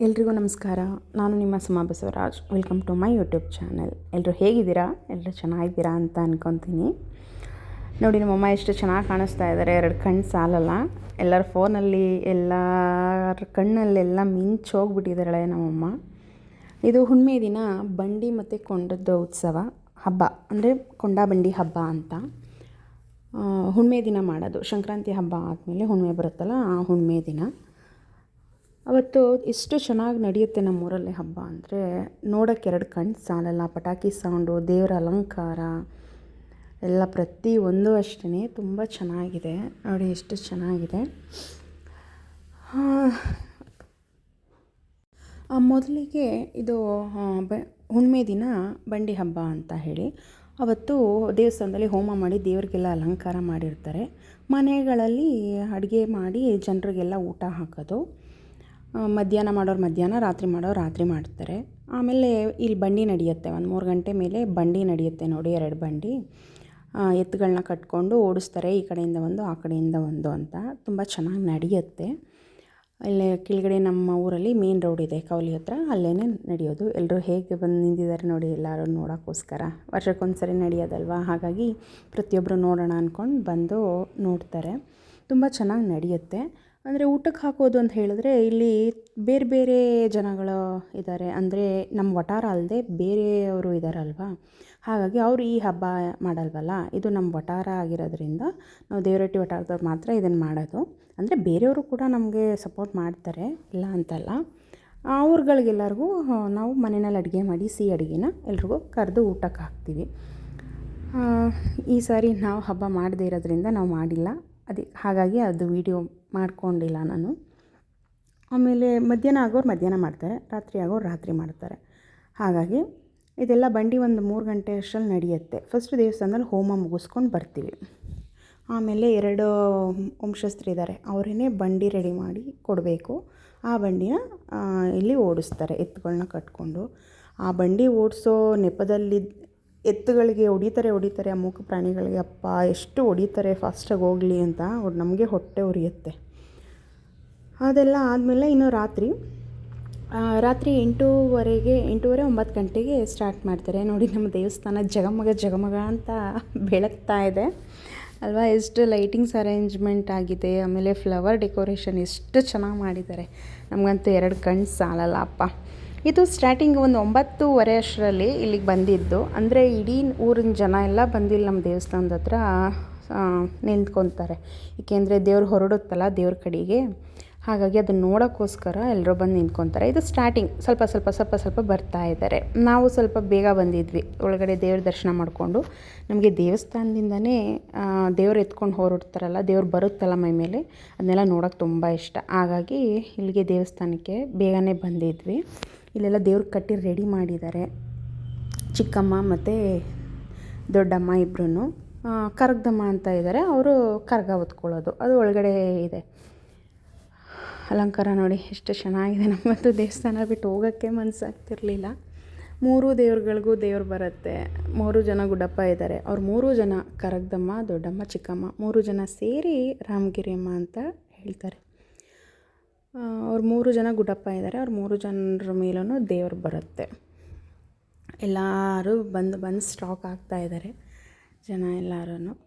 ಎಲ್ರಿಗೂ ನಮಸ್ಕಾರ. ನಾನು ನಿಮ್ಮ Suma Basavaraj. Welcome to my YouTube channel. ಎಲ್ಲರೂ ಹೇಗಿದ್ದೀರಾ? ಎಲ್ಲರೂ ಚೆನ್ನಾಗಿದ್ದೀರಾ ಅಂತ ಅಂದ್ಕೊತೀನಿ. ನೋಡಿ, ನಮ್ಮಮ್ಮ ಎಷ್ಟು ಚೆನ್ನಾಗಿ ಕಾಣಿಸ್ತಾ ಇದ್ದಾರೆ. 2 ಕಣ್ಣು ಸಾಲಲ್ಲ. ಎಲ್ಲರ ಫೋನಲ್ಲಿ ಎಲ್ಲರ ಕಣ್ಣಲ್ಲೆಲ್ಲ ಮಿಂಚೋಗ್ಬಿಟ್ಟಿದ್ದಾಳೆ ನಮ್ಮಮ್ಮ. ಇದು ಹುಣ್ಣಿಮೆ ದಿನ ಬಂಡಿ ಮತ್ತು ಕೊಂಡದ ಉತ್ಸವ ಹಬ್ಬ, ಅಂದರೆ ಕೊಂಡ ಬಂಡಿ ಹಬ್ಬ ಅಂತ ಹುಣ್ಣಿಮೆ ದಿನ ಮಾಡೋದು. ಸಂಕ್ರಾಂತಿ ಹಬ್ಬ ಆದಮೇಲೆ ಹುಣ್ಣಿಮೆ ಬರುತ್ತಲ್ಲ, ಆ ಹುಣ್ಣಿಮೆ ದಿನ ಅವತ್ತು ಎಷ್ಟು ಚೆನ್ನಾಗಿ ನಡೆಯುತ್ತೆ ನಮ್ಮೂರಲ್ಲಿ ಹಬ್ಬ ಅಂದರೆ ನೋಡೋಕ್ಕೆ 2 ಕಣ್ಣು ಸಾಲಲ್ಲ. ಪಟಾಕಿ ಸೌಂಡು, ದೇವರ ಅಲಂಕಾರ ಎಲ್ಲ ಪ್ರತಿಯೊಂದು ಅಷ್ಟೇ ತುಂಬ ಚೆನ್ನಾಗಿದೆ. ನೋಡಿ ಎಷ್ಟು ಚೆನ್ನಾಗಿದೆ. ಮೊದಲಿಗೆ ಇದು ಹುಣ್ಣಿಮೆ ದಿನ ಬಂಡಿ ಹಬ್ಬ ಅಂತ ಹೇಳಿ ಅವತ್ತು ದೇವಸ್ಥಾನದಲ್ಲಿ ಹೋಮ ಮಾಡಿ ದೇವರಿಗೆಲ್ಲ ಅಲಂಕಾರ ಮಾಡಿರ್ತಾರೆ. ಮನೆಗಳಲ್ಲಿ ಅಡುಗೆ ಮಾಡಿ ಜನರಿಗೆಲ್ಲ ಊಟ ಹಾಕೋದು. ಮಧ್ಯಾಹ್ನ ಮಾಡೋರು ಮಧ್ಯಾಹ್ನ, ರಾತ್ರಿ ಮಾಡೋರು ರಾತ್ರಿ ಮಾಡ್ತಾರೆ. ಆಮೇಲೆ ಇಲ್ಲಿ ಬಂಡಿ ನಡೆಯುತ್ತೆ. 1-3 ಗಂಟೆ ಮೇಲೆ ಬಂಡಿ ನಡೆಯುತ್ತೆ ನೋಡಿ. 2 ಬಂಡಿ ಎತ್ತುಗಳನ್ನ ಕಟ್ಕೊಂಡು ಓಡಿಸ್ತಾರೆ. ಈ ಕಡೆಯಿಂದ ಒಂದು, ಆ ಕಡೆಯಿಂದ ಒಂದು ಅಂತ ತುಂಬ ಚೆನ್ನಾಗಿ ನಡೆಯುತ್ತೆ. ಅಲ್ಲೇ ಕೆಳಗಡೆ ನಮ್ಮ ಊರಲ್ಲಿ ಮೇನ್ ರೋಡ್ ಇದೆ, ಕವಲಿ ಹತ್ರ, ಅಲ್ಲೇ ನಡೆಯೋದು. ಎಲ್ಲರೂ ಹೇಗೆ ಬಂದು ನಿಂತಿದ್ದಾರೆ ನೋಡಿ, ಎಲ್ಲರೂ ನೋಡೋಕ್ಕೋಸ್ಕರ. ವರ್ಷಕ್ಕೊಂದು ಸರಿ ನಡೆಯೋದಲ್ವ, ಹಾಗಾಗಿ ಪ್ರತಿಯೊಬ್ಬರು ನೋಡೋಣ ಅಂದ್ಕೊಂಡು ಬಂದು ನೋಡ್ತಾರೆ. ತುಂಬ ಚೆನ್ನಾಗಿ ನಡೆಯುತ್ತೆ. ಅಂದರೆ ಊಟಕ್ಕೆ ಹಾಕೋದು ಅಂತ ಹೇಳಿದ್ರೆ ಇಲ್ಲಿ ಬೇರೆ ಬೇರೆ ಜನಗಳು ಇದ್ದಾರೆ. ಅಂದರೆ ನಮ್ಮ ವಠಾರ ಅಲ್ಲದೆ ಬೇರೆಯವರು ಇದ್ದಾರಲ್ವ, ಹಾಗಾಗಿ ಅವರು ಈ ಹಬ್ಬ ಮಾಡಲ್ವಲ್ಲ. ಇದು ನಮ್ಮ ವಠಾರ ಆಗಿರೋದ್ರಿಂದ ನಾವು ದೇವರಟ್ಟಿ ವಠಾರದವ್ರು ಮಾತ್ರ ಇದನ್ನು ಮಾಡೋದು. ಅಂದರೆ ಬೇರೆಯವರು ಕೂಡ ನಮಗೆ ಸಪೋರ್ಟ್ ಮಾಡ್ತಾರೆ, ಇಲ್ಲ ಅಂತಲ್ಲ. ಅವ್ರುಗಳಿಗೆಲ್ಲರಿಗೂ ನಾವು ಮನೆಯಲ್ಲಿ ಅಡುಗೆ ಮಾಡಿ ಸಿಹಿ ಅಡುಗೆನ ಎಲ್ರಿಗೂ ಕರೆದು ಊಟಕ್ಕೆ ಹಾಕ್ತೀವಿ. ಈ ಸಾರಿ ನಾವು ಹಬ್ಬ ಮಾಡದೇ ಇರೋದ್ರಿಂದ ನಾವು ಮಾಡಿಲ್ಲ, ಹಾಗಾಗಿ ಅದು ವಿಡಿಯೋ ಮಾಡ್ಕೊಂಡಿಲ್ಲ ನಾನು. ಆಮೇಲೆ ಮಧ್ಯಾಹ್ನ ಆಗೋರು ಮಧ್ಯಾಹ್ನ ಮಾಡ್ತಾರೆ, ರಾತ್ರಿ ಆಗೋರು ರಾತ್ರಿ ಮಾಡ್ತಾರೆ. ಹಾಗಾಗಿ ಇದೆಲ್ಲ ಬಂಡಿ ಒಂದು 3 ಗಂಟೆ ಅಷ್ಟರಲ್ಲಿ ನಡೆಯುತ್ತೆ. ಫಸ್ಟ್ ದೇವಸ್ಥಾನದಲ್ಲಿ ಹೋಮ ಮುಗಿಸ್ಕೊಂಡು ಬರ್ತೀವಿ. ಆಮೇಲೆ 2 ವಂಶಸ್ಥರಿದ್ದಾರೆ, ಅವರೇ ಬಂಡಿ ರೆಡಿ ಮಾಡಿ ಕೊಡಬೇಕು. ಆ ಬಂಡಿನ ಇಲ್ಲಿ ಓಡಿಸ್ತಾರೆ ಎತ್ತುಗಳನ್ನ ಕಟ್ಕೊಂಡು. ಆ ಬಂಡಿ ಓಡಿಸೋ ನೆಪದಲ್ಲಿ ಎತ್ತುಗಳಿಗೆ ಹೊಡಿತಾರೆ ಆ ಮೂಕ ಪ್ರಾಣಿಗಳಿಗೆ. ಅಪ್ಪ ಎಷ್ಟು ಹೊಡಿತಾರೆ ಫಾಸ್ಟಾಗಿ ಹೋಗಲಿ ಅಂತ, ನಮಗೆ ಹೊಟ್ಟೆ ಉರಿಯುತ್ತೆ. ಅದೆಲ್ಲ ಆದಮೇಲೆ ಇನ್ನು ರಾತ್ರಿ 8:30-9 ಗಂಟೆಗೆ ಸ್ಟಾರ್ಟ್ ಮಾಡ್ತಾರೆ. ನೋಡಿ, ನಮ್ಮ ದೇವಸ್ಥಾನ ಜಗಮಗ ಅಂತ ಬೆಳಗ್ತಾ ಇದೆ ಅಲ್ವಾ. ಎಷ್ಟು ಲೈಟಿಂಗ್ಸ್ ಅರೇಂಜ್ಮೆಂಟ್ ಆಗಿದೆ. ಆಮೇಲೆ ಫ್ಲವರ್ ಡೆಕೋರೇಷನ್ ಎಷ್ಟು ಚೆನ್ನಾಗಿ ಮಾಡಿದ್ದಾರೆ. ನಮಗಂತೂ 2 ಕಣ್ಣು ಸಾಲಲ್ಲ ಅಪ್ಪ. ಇದು ಸ್ಟಾರ್ಟಿಂಗ್ ಒಂದು 9:30 ಅಷ್ಟರಲ್ಲಿ ಇಲ್ಲಿಗೆ ಬಂದಿದ್ದು. ಅಂದರೆ ಇಡೀ ಊರಿನ ಜನ ಎಲ್ಲ ಬಂದಿಲ್ಲ ನಮ್ಮ ದೇವಸ್ಥಾನದ ಹತ್ರ ನಿಂತ್ಕೊತಾರೆ. ಏಕೆಂದರೆ ದೇವ್ರು ಹೊರಡುತ್ತಲ್ಲ ದೇವ್ರ ಕಡೆಗೆ, ಹಾಗಾಗಿ ಅದನ್ನು ನೋಡೋಕ್ಕೋಸ್ಕರ ಎಲ್ಲರೂ ಬಂದು ನಿಂತ್ಕೊತಾರೆ. ಇದು ಸ್ಟಾರ್ಟಿಂಗ್ ಸ್ವಲ್ಪ ಬರ್ತಾ ಇದ್ದಾರೆ. ನಾವು ಸ್ವಲ್ಪ ಬೇಗ ಬಂದಿದ್ವಿ. ಒಳಗಡೆ ದೇವ್ರ ದರ್ಶನ ಮಾಡಿಕೊಂಡು, ನಮಗೆ ದೇವಸ್ಥಾನದಿಂದನೇ ದೇವ್ರು ಎತ್ಕೊಂಡು ಹೊರಡ್ತಾರಲ್ಲ, ದೇವ್ರು ಬರುತ್ತಲ್ಲ ಮೈ ಮೇಲೆ, ಅದನ್ನೆಲ್ಲ ನೋಡೋಕ್ಕೆ ತುಂಬ ಇಷ್ಟ. ಹಾಗಾಗಿ ಇಲ್ಲಿಗೆ ದೇವಸ್ಥಾನಕ್ಕೆ ಬೇಗನೆ ಬಂದಿದ್ವಿ. ಇಲ್ಲೆಲ್ಲ ದೇವ್ರಿಗೆ ಕಟ್ಟಿ ರೆಡಿ ಮಾಡಿದ್ದಾರೆ. ಚಿಕ್ಕಮ್ಮ ಮತ್ತು ದೊಡ್ಡಮ್ಮ ಇಬ್ಬರೂ. ಕರಗದಮ್ಮ ಅಂತ ಇದ್ದಾರೆ, ಅವರು ಕರಗ ಹೊತ್ಕೊಳ್ಳೋದು, ಅದು ಒಳಗಡೆ ಇದೆ. ಅಲಂಕಾರ ನೋಡಿ ಎಷ್ಟು ಚೆನ್ನಾಗಿದೆ. ನಮ್ಮಂತೂ ದೇವಸ್ಥಾನ ಬಿಟ್ಟು ಹೋಗೋಕ್ಕೆ ಮನಸ್ಸಾಗ್ತಿರ್ಲಿಲ್ಲ. 3 ದೇವ್ರುಗಳಿಗೂ ದೇವ್ರು ಬರುತ್ತೆ. 3 ಜನ ಗುಡ್ಡಪ್ಪ ಇದ್ದಾರೆ. ಅವ್ರು 3 ಜನ, ಕರಗದಮ್ಮ, ದೊಡ್ಡಮ್ಮ, ಚಿಕ್ಕಮ್ಮ, 3 ಜನ ಸೇರಿ ರಾಮಗಿರಿಯಮ್ಮ ಅಂತ ಹೇಳ್ತಾರೆ. ಅವ್ರು 3 ಜನ ಗುಡ್ಡಪ್ಪ ಇದ್ದಾರೆ. ಅವ್ರು 3 ಜನರ ಮೇಲೂ ದೇವ್ರು ಬರುತ್ತೆ. ಎಲ್ಲರೂ ಬಂದು ಸ್ಟಾಕ್ ಆಗ್ತಾ ಇದ್ದಾರೆ ಜನ ಎಲ್ಲರೂ.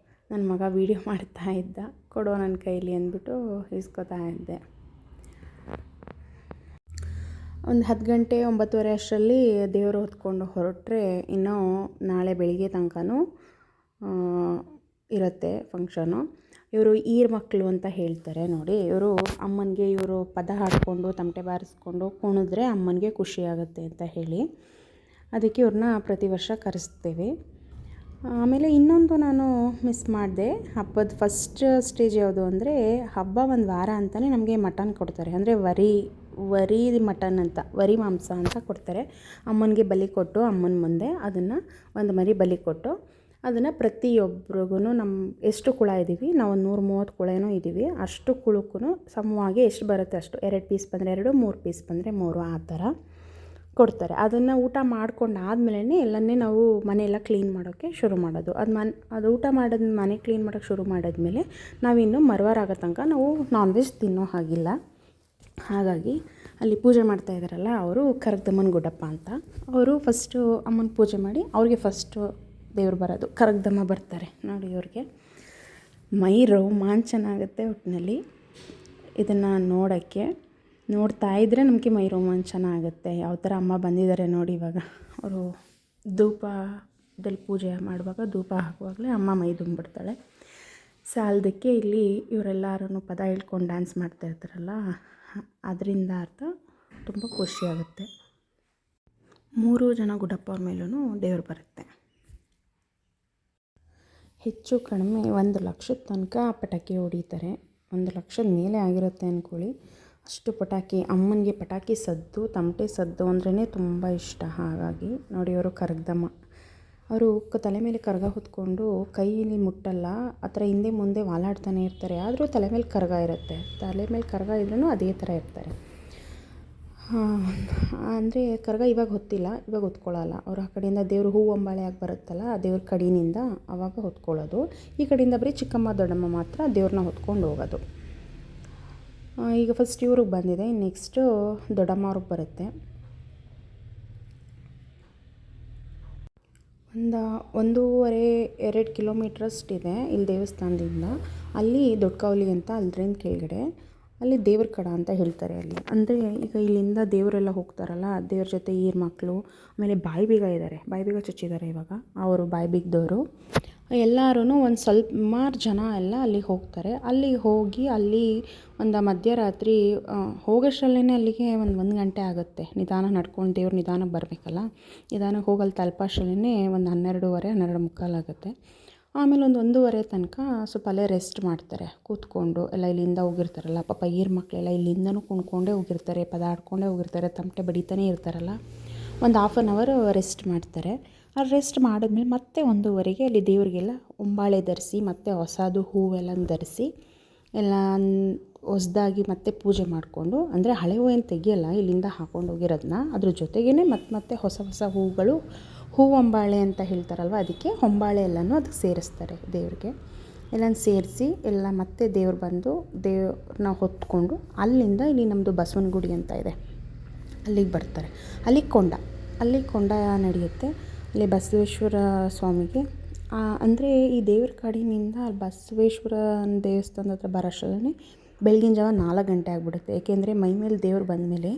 ನನ್ನ ಮಗ ವೀಡಿಯೋ ಮಾಡ್ತಾ ಇದ್ದ, ಕೊಡೋ ನನ್ನ ಕೈಲಿ ಅಂದ್ಬಿಟ್ಟು ಇಸ್ಕೊತಾ ಇದ್ದೆ. ಒಂದು 10 ಗಂಟೆ 9:30 ಅಷ್ಟರಲ್ಲಿ ದೇವರು ಹೊತ್ಕೊಂಡು ಹೊರಟ್ರೆ ಇನ್ನೂ ನಾಳೆ ಬೆಳಿಗ್ಗೆ ತನಕನೂ ಇರುತ್ತೆ ಫಂಕ್ಷನು. ಇವರು ಈರ್ ಮಕ್ಕಳು ಅಂತ ಹೇಳ್ತಾರೆ ನೋಡಿ. ಇವರು ಅಮ್ಮನಿಗೆ ಇವರು ಪದ ಹಾಡಿಕೊಂಡು ತಮಟೆ ಬಾರಿಸ್ಕೊಂಡು ಕುಣಿದ್ರೆ ಅಮ್ಮನಿಗೆ ಖುಷಿಯಾಗುತ್ತೆ ಅಂತ ಹೇಳಿ, ಅದಕ್ಕೆ ಇವ್ರನ್ನ ಪ್ರತಿ ವರ್ಷ ಕರೆಸ್ತೇವೆ. ಆಮೇಲೆ ಇನ್ನೊಂದು ನಾನು ಮಿಸ್ ಮಾಡಿದೆ. ಹಬ್ಬದ ಫಸ್ಟ್ ಸ್ಟೇಜ್ ಯಾವುದು ಅಂದರೆ, ಹಬ್ಬ ಒಂದು ವಾರ ಅಂತಲೇ ನಮಗೆ ಮಟನ್ ಕೊಡ್ತಾರೆ. ಅಂದರೆ ವರಿ ಮಟನ್ ಅಂತ, ವರಿ ಮಾಂಸ ಅಂತ ಕೊಡ್ತಾರೆ. ಅಮ್ಮನಿಗೆ ಬಲಿ ಕೊಟ್ಟು, ಅಮ್ಮನ ಮುಂದೆ ಅದನ್ನು ಒಂದು ಮರಿ ಬಲಿ ಕೊಟ್ಟು, ಅದನ್ನು ಪ್ರತಿಯೊಬ್ಬರಿಗೂ ನಮ್ಮ ಎಷ್ಟು ಕುಳ ಇದ್ದೀವಿ ನಾವು, 130 ಕುಳನೂ ಇದ್ದೀವಿ, ಅಷ್ಟು ಕುಳಕ್ಕೂ ಸಮವಾಗಿ ಎಷ್ಟು ಬರುತ್ತೆ ಅಷ್ಟು, 2 ಪೀಸ್ ಬಂದರೆ 2, 3 ಪೀಸ್ ಬಂದರೆ 3, ಆ ಥರ ಕೊಡ್ತಾರೆ. ಅದನ್ನು ಊಟ ಮಾಡ್ಕೊಂಡಾದ್ಮೇಲೆ ಎಲ್ಲನೇ ನಾವು ಮನೆಯೆಲ್ಲ ಕ್ಲೀನ್ ಮಾಡೋಕ್ಕೆ ಶುರು ಮಾಡೋದು. ಅದು ಊಟ ಮಾಡೋದು ಮನೆ ಕ್ಲೀನ್ ಮಾಡೋಕ್ಕೆ ಶುರು ಮಾಡಿದ್ಮೇಲೆ ನಾವಿನ್ನು ಮರುವಾರ ಆಗೋ ತನಕ ನಾವು ನಾನ್ ವೆಜ್ ತಿನ್ನೋ ಹಾಗಿಲ್ಲ. ಹಾಗಾಗಿ ಅಲ್ಲಿ ಪೂಜೆ ಮಾಡ್ತಾ ಇದ್ದಾರಲ್ಲ ಅವರು ಕರಗದಮ್ಮನ ಗುಡ್ಡಪ್ಪ ಅಂತ. ಅವರು ಫಸ್ಟು ಅಮ್ಮನ ಪೂಜೆ ಮಾಡಿ ಅವ್ರಿಗೆ ಫಸ್ಟು ದೇವ್ರು ಬರೋದು. ಕರಗದಮ್ಮ ಬರ್ತಾರೆ ನೋಡಿ. ಅವ್ರಿಗೆ ಮೈ ರೋಮಾಂಚನ ಆಗುತ್ತೆ ಒಟ್ಟಿನಲ್ಲಿ ಇದನ್ನು ನೋಡೋಕ್ಕೆ. ನೋಡ್ತಾ ಇದ್ದರೆ ನಮಗೆ ಮೈ ರೋಮಾಂಚನ ಆಗುತ್ತೆ. ಯಾವ ಥರ ಅಮ್ಮ ಬಂದಿದ್ದಾರೆ ನೋಡಿ. ಇವಾಗ ಅವರು ಧೂಪದಲ್ಲಿ ಪೂಜೆ ಮಾಡುವಾಗ ಧೂಪ ಹಾಕುವಾಗಲೇ ಅಮ್ಮ ಮೈ ತುಂಬಿಡ್ತಾಳೆ. ಸಾಲದಕ್ಕೆ ಇಲ್ಲಿ ಇವರೆಲ್ಲರೂ ಪದ ಹೇಳ್ಕೊಂಡು ಡ್ಯಾನ್ಸ್ ಮಾಡ್ತಾ ಇರ್ತಾರಲ್ಲ, ಅದರಿಂದ ಅರ್ಥ ತುಂಬ ಖುಷಿಯಾಗುತ್ತೆ. 3 ಜನ ಗುಡ್ಡಪ್ಪವ್ರ ಮೇಲೂ ದೇವ್ರು ಬರುತ್ತೆ. ಹೆಚ್ಚು ಕಡಿಮೆ 1 ಲಕ್ಷದ ತನಕ ಪಟಾಕಿ ಹೊಡಿತಾರೆ. 1 ಲಕ್ಷದ ಮೇಲೆ ಆಗಿರುತ್ತೆ ಅಂದ್ಕೊಳ್ಳಿ. ಅಷ್ಟು ಪಟಾಕಿ. ಅಮ್ಮನಿಗೆ ಪಟಾಕಿ ಸದ್ದು, ತಮಟೆ ಸದ್ದು ಅಂದ್ರೇ ತುಂಬ ಇಷ್ಟ. ಹಾಗಾಗಿ ನೋಡಿ, ಅವರು ಕರಗದಮ್ಮ. ಅವರು ತಲೆ ಮೇಲೆ ಕರಗ ಹೊತ್ಕೊಂಡು ಕೈಯಲ್ಲಿ ಮುಟ್ಟಲ್ಲ, ಆ ಥರ ಹಿಂದೆ ಮುಂದೆ ವಾಲಾಡ್ತಾನೆ ಇರ್ತಾರೆ. ಆದರೂ ತಲೆ ಮೇಲೆ ಕರಗ ಇರುತ್ತೆ. ತಲೆ ಮೇಲೆ ಕರಗ ಇದ್ರೂ ಅದೇ ಥರ ಇರ್ತಾರೆ. ಅಂದರೆ ಕರಗ ಇವಾಗ ಹೊತ್ತಿಲ್ಲ, ಇವಾಗ ಹೊತ್ಕೊಳ್ಳಲ್ಲ. ಅವ್ರು ಆ ಕಡೆಯಿಂದ ದೇವರು ಹೂವು ಅಂಬಾಳೆ ಆಗಿ ಬರುತ್ತಲ್ಲ, ಆ ದೇವ್ರ ಕಡೆಯಿಂದ ಆವಾಗ ಹೊತ್ಕೊಳ್ಳೋದು. ಈ ಕಡೆಯಿಂದ ಬರೀ ಚಿಕ್ಕಮ್ಮ ದೊಡ್ಡಮ್ಮ ಮಾತ್ರ ದೇವ್ರನ್ನ ಹೊತ್ಕೊಂಡು ಹೋಗೋದು. ಈಗ ಫಸ್ಟ್ ಇವ್ರಿಗೆ ಬಂದಿದೆ, ನೆಕ್ಸ್ಟು ದೊಡ್ಡಮ್ಮ ಅವ್ರಿಗೆ ಬರುತ್ತೆ. 1.5-2 ಕಿಲೋಮೀಟ್ರಷ್ಟಿದೆ ಇಲ್ಲಿ ದೇವಸ್ಥಾನದಿಂದ. ಅಲ್ಲಿ ದೊಡ್ಡಕಾವಲಿ ಅಂತ ಅಲ್ದ್ರಿಂದ ಕೆಳಗಡೆ ಅಲ್ಲಿ ದೇವ್ರ ಕಡ ಅಂತ ಹೇಳ್ತಾರೆ ಅಲ್ಲಿ. ಅಂದರೆ ಈಗ ಇಲ್ಲಿಂದ ದೇವರೆಲ್ಲ ಹೋಗ್ತಾರಲ್ಲ, ದೇವ್ರ ಜೊತೆ ಈರು ಮಕ್ಕಳು, ಆಮೇಲೆ ಬಾಯಿ ಬೀಗ ಇದ್ದಾರೆ, ಬಾಯಿ ಬೀಗ ಚುಚ್ಚಿದ್ದಾರೆ ಇವಾಗ. ಅವರು ಬಾಯಿ ಬೀಗದವರು ಎಲ್ಲರೂ ಒಂದು ಸುಮಾರು ಜನ ಎಲ್ಲ ಅಲ್ಲಿಗೆ ಹೋಗ್ತಾರೆ. ಅಲ್ಲಿಗೆ ಹೋಗಿ ಅಲ್ಲಿ ಒಂದು ಮಧ್ಯರಾತ್ರಿ ಹೋಗೋಷ್ಟರಲ್ಲೇ ಅಲ್ಲಿಗೆ 1 ಗಂಟೆ ಆಗುತ್ತೆ. ನಿಧಾನ ನಡ್ಕೊಂಡು ದೇವ್ರು ನಿಧಾನಕ್ಕೆ ಬರಬೇಕಲ್ಲ, ನಿಧಾನಕ್ಕೆ ಹೋಗಲ್ಲಿ ತಲುಪೋಷ್ಟರಲ್ಲೇ ಒಂದು 12:30-12:45 ಆಗುತ್ತೆ. ಆಮೇಲೆ 1:30 ತನಕ ಸ್ವಲ್ಪ ಅಲ್ಲೇ ರೆಸ್ಟ್ ಮಾಡ್ತಾರೆ ಕೂತ್ಕೊಂಡು. ಎಲ್ಲ ಇಲ್ಲಿಂದ ಹೋಗಿರ್ತಾರಲ್ಲ ಪಾಪ ಈರು ಮಕ್ಕಳೆಲ್ಲ ಇಲ್ಲಿಂದನೂ ಕುಣ್ಕೊಂಡೇ ಹೋಗಿರ್ತಾರೆ, ಪದ ಆಡ್ಕೊಂಡೇ ಹೋಗಿರ್ತಾರೆ, ತಮಟೆ ಬಡಿತಾನೇ ಇರ್ತಾರಲ್ಲ. ಒಂದು 1/2 ಅವರ್ ರೆಸ್ಟ್ ಮಾಡ್ತಾರೆ. ಆ ರೆಸ್ಟ್ ಮಾಡಿದ್ಮೇಲೆ ಮತ್ತೆ 1:30ಗೆ ಅಲ್ಲಿ ದೇವರಿಗೆಲ್ಲ ಹೊಂಬಾಳೆ ಧರಿಸಿ, ಮತ್ತೆ ಹೊಸದು ಹೂವೆಲ್ಲ ಧರಿಸಿ ಎಲ್ಲ ಹೊಸದಾಗಿ ಮತ್ತೆ ಪೂಜೆ ಮಾಡಿಕೊಂಡು, ಅಂದರೆ ಹಳೆ ಹೂವು ಏನು ತೆಗಿಯಲ್ಲ, ಇಲ್ಲಿಂದ ಹಾಕ್ಕೊಂಡು ಹೋಗಿರೋದನ್ನ ಅದ್ರ ಜೊತೆಗೇ ಮತ್ತೆ ಹೊಸ ಹೂಗಳು, ಹೂವಂಬಾಳೆ ಅಂತ ಹೇಳ್ತಾರಲ್ವ, ಅದಕ್ಕೆ ಹೊಂಬಾಳೆ ಎಲ್ಲನೂ ಅದಕ್ಕೆ ಸೇರಿಸ್ತಾರೆ ದೇವ್ರಿಗೆ. ಎಲ್ಲ ಸೇರಿಸಿ ಎಲ್ಲ ಮತ್ತೆ ದೇವ್ರು ಬಂದು ದೇವ್ರನ್ನ ಹೊತ್ಕೊಂಡು ಅಲ್ಲಿಂದ ಇಲ್ಲಿ ನಮ್ಮದು ಬಸವನ ಗುಡಿ ಅಂತ ಇದೆ, ಅಲ್ಲಿಗೆ ಬರ್ತಾರೆ. ಅಲ್ಲಿ ಕೊಂಡ ನಡೆಯುತ್ತೆ. ಅಲ್ಲಿ ಬಸವೇಶ್ವರ ಸ್ವಾಮಿಗೆ ಅಂದರೆ ಈ ದೇವ್ರ ಕಡೆಯಿಂದ ಬಸವೇಶ್ವರ ದೇವಸ್ಥಾನದ ಹತ್ರ ಬರೋಷ್ಟರಲ್ಲೇ ಬೆಳಗಿನ ಜಾವ 4 ಗಂಟೆ ಆಗಿಬಿಡುತ್ತೆ. ಏಕೆಂದರೆ ಮೈ ಮೇಲೆ ದೇವ್ರು ಬಂದಮೇಲೆ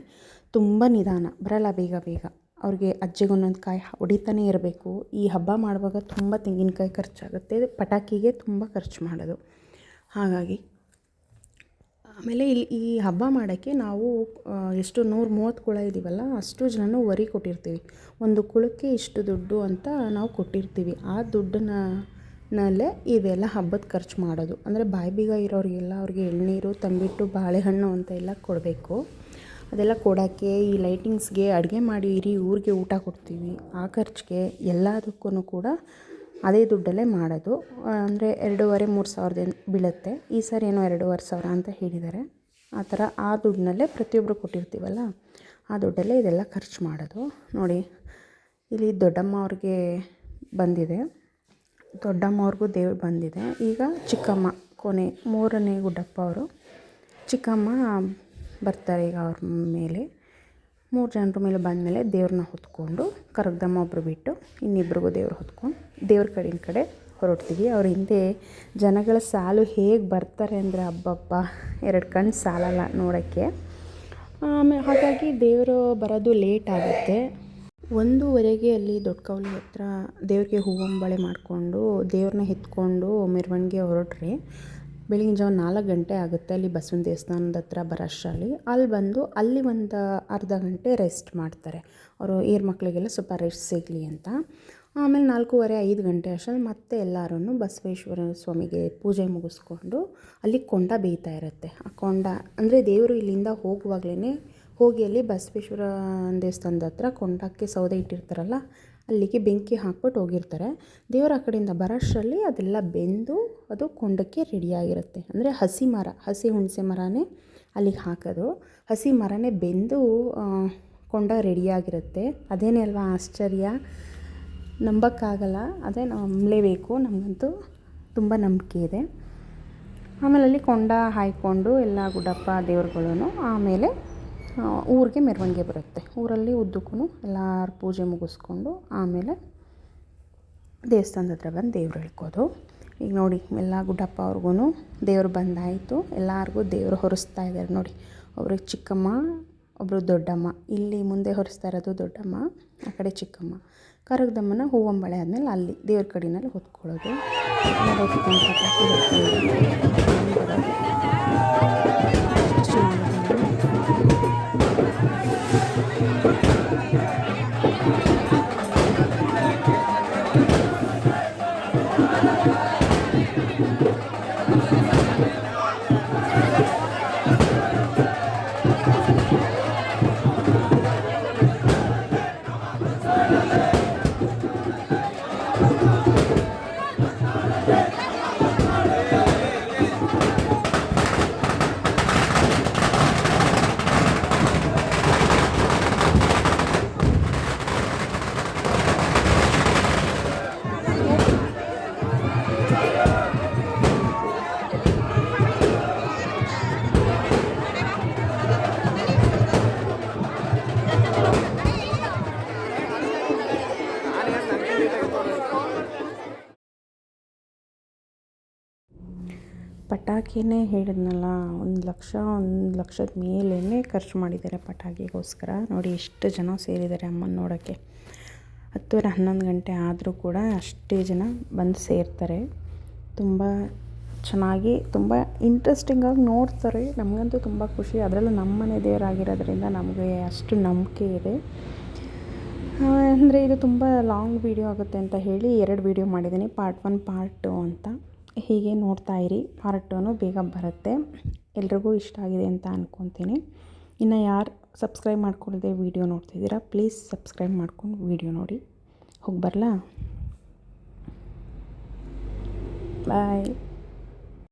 ತುಂಬ ನಿಧಾನ ಬರಲ್ಲ, ಬೇಗ ಅವ್ರಿಗೆ ಅಜ್ಜಿಗೆ ಒಂದೊಂದು ಕಾಯಿ ಹೊಡಿತಾನೇ ಇರಬೇಕು. ಈ ಹಬ್ಬ ಮಾಡುವಾಗ ತುಂಬ ತೆಂಗಿನಕಾಯಿ ಖರ್ಚಾಗುತ್ತೆ, ಪಟಾಕಿಗೆ ತುಂಬ ಖರ್ಚು ಮಾಡೋದು. ಹಾಗಾಗಿ ಆಮೇಲೆ ಇಲ್ಲಿ ಈ ಹಬ್ಬ ಮಾಡೋಕ್ಕೆ ನಾವು ಎಷ್ಟು 130 ಕುಳ ಇದ್ದೀವಲ್ಲ, ಅಷ್ಟು ಜನನೂ ವರಿ ಕೊಟ್ಟಿರ್ತೀವಿ. ಒಂದು ಕುಳಕ್ಕೆ ಇಷ್ಟು ದುಡ್ಡು ಅಂತ ನಾವು ಕೊಟ್ಟಿರ್ತೀವಿ. ಆ ದುಡ್ಡನ್ನಲ್ಲೇ ಇವೆಲ್ಲ ಹಬ್ಬದ ಖರ್ಚು ಮಾಡೋದು. ಅಂದರೆ ಬಾಯಿ ಬೀಗ ಇರೋರಿಗೆಲ್ಲ ಅವ್ರಿಗೆ ಎಳ್ನೀರು, ತಂಬಿಟ್ಟು, ಬಾಳೆಹಣ್ಣು ಅಂತ ಎಲ್ಲ ಕೊಡಬೇಕು. ಅದೆಲ್ಲ ಕೊಡೋಕ್ಕೆ, ಈ ಲೈಟಿಂಗ್ಸ್ಗೆ, ಅಡುಗೆ ಮಾಡಿ ಇಡೀ ಊರಿಗೆ ಊಟ ಕೊಡ್ತೀವಿ, ಆ ಖರ್ಚಿಗೆ ಎಲ್ಲದಕ್ಕೂ ಕೂಡ ಅದೇ ದುಡ್ಡಲ್ಲೇ ಮಾಡೋದು. ಅಂದರೆ 2,500-3 ಸಾವಿರದ ಬೀಳುತ್ತೆ. ಈ ಸಾರಿ ಏನೋ 2,500 ಅಂತ ಹೇಳಿದ್ದಾರೆ. ಆ ಥರ ಆ ದುಡ್ಡನ್ನಲ್ಲೇ ಪ್ರತಿಯೊಬ್ಬರು ಕೊಟ್ಟಿರ್ತೀವಲ್ಲ, ಆ ದುಡ್ಡಲ್ಲೇ ಇದೆಲ್ಲ ಖರ್ಚು ಮಾಡೋದು. ನೋಡಿ, ಇಲ್ಲಿ ದೊಡ್ಡಮ್ಮ ಅವ್ರಿಗೆ ಬಂದಿದೆ, ದೊಡ್ಡಮ್ಮ ಅವ್ರಿಗೂ ದೇವ್ರು ಬಂದಿದೆ. ಈಗ ಚಿಕ್ಕಮ್ಮ ಕೊನೆ 3ನೇ ಗುಡ್ಡಪ್ಪ ಅವರು, ಚಿಕ್ಕಮ್ಮ ಬರ್ತಾರೆ ಈಗ ಅವ್ರ ಮೇಲೆ. 3 ಜನರ ಮೇಲೆ ಬಂದಮೇಲೆ ದೇವ್ರನ್ನ ಹೊತ್ಕೊಂಡು, ಕರಗದಮ್ಮ ಒಬ್ಬರು ಬಿಟ್ಟು ಇನ್ನಿಬ್ರಿಗೂ ದೇವ್ರು ಹೊತ್ಕೊಂಡು ದೇವ್ರ ಕಡೆ ಹೊರಡ್ತೀವಿ. ಅವ್ರ ಹಿಂದೆ ಜನಗಳ ಸಾಲು ಹೇಗೆ ಬರ್ತಾರೆ ಅಂದರೆ ಹಬ್ಬ 2 ಕಣ್ಣು ಸಾಲಲ್ಲ ನೋಡೋಕ್ಕೆ. ಆಮೇಲೆ ಹಾಗಾಗಿ ದೇವರು ಬರೋದು ಲೇಟ್ ಆಗುತ್ತೆ. 1:30ಗೆ ಅಲ್ಲಿ ದೊಡ್ಡಕಾವಲಿ ಹತ್ರ ದೇವ್ರಿಗೆ ಹೂವಂಬಾಳೆ ಮಾಡಿಕೊಂಡು ದೇವ್ರನ್ನ ಎತ್ಕೊಂಡು ಮೆರವಣಿಗೆ ಹೊರಟ್ರಿ. ಬೆಳಗಿನ ಜಾವ 4 ಗಂಟೆ ಆಗುತ್ತೆ ಅಲ್ಲಿ ಬಸವನ ದೇವಸ್ಥಾನದ ಹತ್ರ ಬರೋಷ್ಟರಲ್ಲಿ. ಅಲ್ಲಿ ಬಂದು ಅಲ್ಲಿ ಒಂದು ಅರ್ಧ ಗಂಟೆ ರೆಸ್ಟ್ ಮಾಡ್ತಾರೆ. ಅವರು ಈರು ಮಕ್ಕಳಿಗೆಲ್ಲ ಸ್ವಲ್ಪ ರೆಸ್ಟ್ ಸಿಗಲಿ ಅಂತ. ಆಮೇಲೆ 4:15-5 ಗಂಟೆ ಅಷ್ಟರಲ್ಲಿ ಮತ್ತೆ ಎಲ್ಲರೂ ಬಸವೇಶ್ವರ ಸ್ವಾಮಿಗೆ ಪೂಜೆ ಮುಗಿಸ್ಕೊಂಡು ಅಲ್ಲಿ ಕೊಂಡ ಬೇಯ್ತಾ ಇರುತ್ತೆ. ಆ ಕೊಂಡ ಅಂದರೆ ದೇವರು ಇಲ್ಲಿಂದ ಹೋಗುವಾಗಲೇ ಹೋಗಿ ಅಲ್ಲಿ ಬಸವೇಶ್ವರ ದೇವಸ್ಥಾನದ ಹತ್ರ ಕೊಂಡಕ್ಕೆ ಸೌದೆ ಇಟ್ಟಿರ್ತಾರಲ್ಲ, ಅಲ್ಲಿಗೆ ಬೆಂಕಿ ಹಾಕ್ಬಿಟ್ಟು ಹೋಗಿರ್ತಾರೆ. ದೇವರು ಆ ಕಡೆಯಿಂದ ಬರೋಷ್ಟರಲ್ಲಿ ಅದೆಲ್ಲ ಬೆಂದು ಅದು ಕೊಂಡಕ್ಕೆ ರೆಡಿಯಾಗಿರುತ್ತೆ. ಅಂದರೆ ಹಸಿ ಹುಣಸೆ ಮರನೇ ಅಲ್ಲಿಗೆ ಹಾಕೋದು. ಹಸಿ ಮರನೇ ಬೆಂದು ಕೊಂಡ ರೆಡಿಯಾಗಿರುತ್ತೆ. ಅದೇನೇ ಅಲ್ವಾ ಆಶ್ಚರ್ಯ, ನಂಬೋಕ್ಕಾಗಲ್ಲ. ಅದೇ ನಂಬಲೇಬೇಕು, ನಮಗಂತೂ ತುಂಬ ನಂಬಿಕೆ ಇದೆ. ಆಮೇಲೆ ಅಲ್ಲಿ ಕೊಂಡ ಹಾಯ್ಕೊಂಡು ಎಲ್ಲ ಗುಡ್ಡಪ್ಪ ದೇವ್ರುಗಳೂ ಆಮೇಲೆ ಊರಿಗೆ ಮೆರವಣಿಗೆ ಬರುತ್ತೆ. ಊರಲ್ಲಿ ಉದ್ದಕ್ಕೂ ಎಲ್ಲರೂ ಪೂಜೆ ಮುಗಿಸ್ಕೊಂಡು ಆಮೇಲೆ ದೇವಸ್ಥಾನದ ಹತ್ರ ಬಂದು ದೇವ್ರು ಎಳ್ಕೋದು. ಈಗ ನೋಡಿ ಎಲ್ಲ ಗುಡ್ಡಪ್ಪ ಅವ್ರಿಗೂ ದೇವ್ರು ಬಂದಾಯಿತು. ಎಲ್ಲರಿಗೂ ದೇವರು ಹೊರಿಸ್ತಾ ಇದ್ದಾರೆ ನೋಡಿ. ಒಬ್ರಿಗೆ ಚಿಕ್ಕಮ್ಮ, ಒಬ್ಬರು ದೊಡ್ಡಮ್ಮ. ಇಲ್ಲಿ ಮುಂದೆ ಹೊರಿಸ್ತಾ ಇರೋದು ದೊಡ್ಡಮ್ಮ, ಆ ಕಡೆ ಚಿಕ್ಕಮ್ಮ. ಕರಗದಮ್ಮನ ಹೂವಂಬಳೆ ಆದಮೇಲೆ ಅಲ್ಲಿ ದೇವ್ರ ಕಡೆಯಲ್ಲಿ ಹೊತ್ಕೊಳ್ಳೋದು. ಹೊತ್ಕೊಂಡು ಪಟಾಕಿ ಹೊತ್ಕೊಳ್ಳೋದು. ಪಟಾಕಿನೇ ಹೇಳಿದ್ನಲ್ಲ, 1 ಲಕ್ಷದ ಮೇಲೇ ಖರ್ಚು ಮಾಡಿದ್ದಾರೆ ಪಟಾಕಿಗೋಸ್ಕರ. ನೋಡಿ ಎಷ್ಟು ಜನ ಸೇರಿದ್ದಾರೆ ಅಮ್ಮನ ನೋಡೋಕ್ಕೆ. 10:30 11 ಗಂಟೆ ಆದರೂ ಕೂಡ ಅಷ್ಟೇ ಜನ ಬಂದು ಸೇರ್ತಾರೆ. ತುಂಬ ಚೆನ್ನಾಗಿ, ತುಂಬ ಇಂಟ್ರೆಸ್ಟಿಂಗಾಗಿ ನೋಡ್ತಾರೆ. ನಮಗಂತೂ ತುಂಬ ಖುಷಿ. ಅದರಲ್ಲೂ ನಮ್ಮ ಮನೆ ದೇವರಾಗಿರೋದ್ರಿಂದ ನಮಗೆ ಅಷ್ಟು ನಂಬಿಕೆ ಇದೆ. ಅಂದರೆ ಇದು ತುಂಬ ಲಾಂಗ್ ವೀಡಿಯೋ ಆಗುತ್ತೆ ಅಂತ ಹೇಳಿ 2 ವೀಡಿಯೋ ಮಾಡಿದ್ದೀನಿ, ಪಾರ್ಟ್ 1 ಪಾರ್ಟ್ 2 ಅಂತ. ಹೀಗೆ ನೋಡ್ತಾ ಇರಿ, ಪಾರ್ಟ್ 2 ಬೇಗ ಬರುತ್ತೆ. ಎಲ್ರಿಗೂ ಇಷ್ಟ ಆಗಿದೆ ಅಂತ ಅಂದ್ಕೊತೀನಿ. ಇನ್ನು ಯಾರು ಸಬ್ಸ್ಕ್ರೈಬ್ ಮಾಡ್ಕೊಳ್ಳದೆ ವೀಡಿಯೋ ನೋಡ್ತಿದ್ದೀರಾ, ಪ್ಲೀಸ್ ಸಬ್ಸ್ಕ್ರೈಬ್ ಮಾಡ್ಕೊಂಡು ವೀಡಿಯೋ ನೋಡಿ. ಹೋಗಿ ಬರಲಾ? ಬಾಯ್.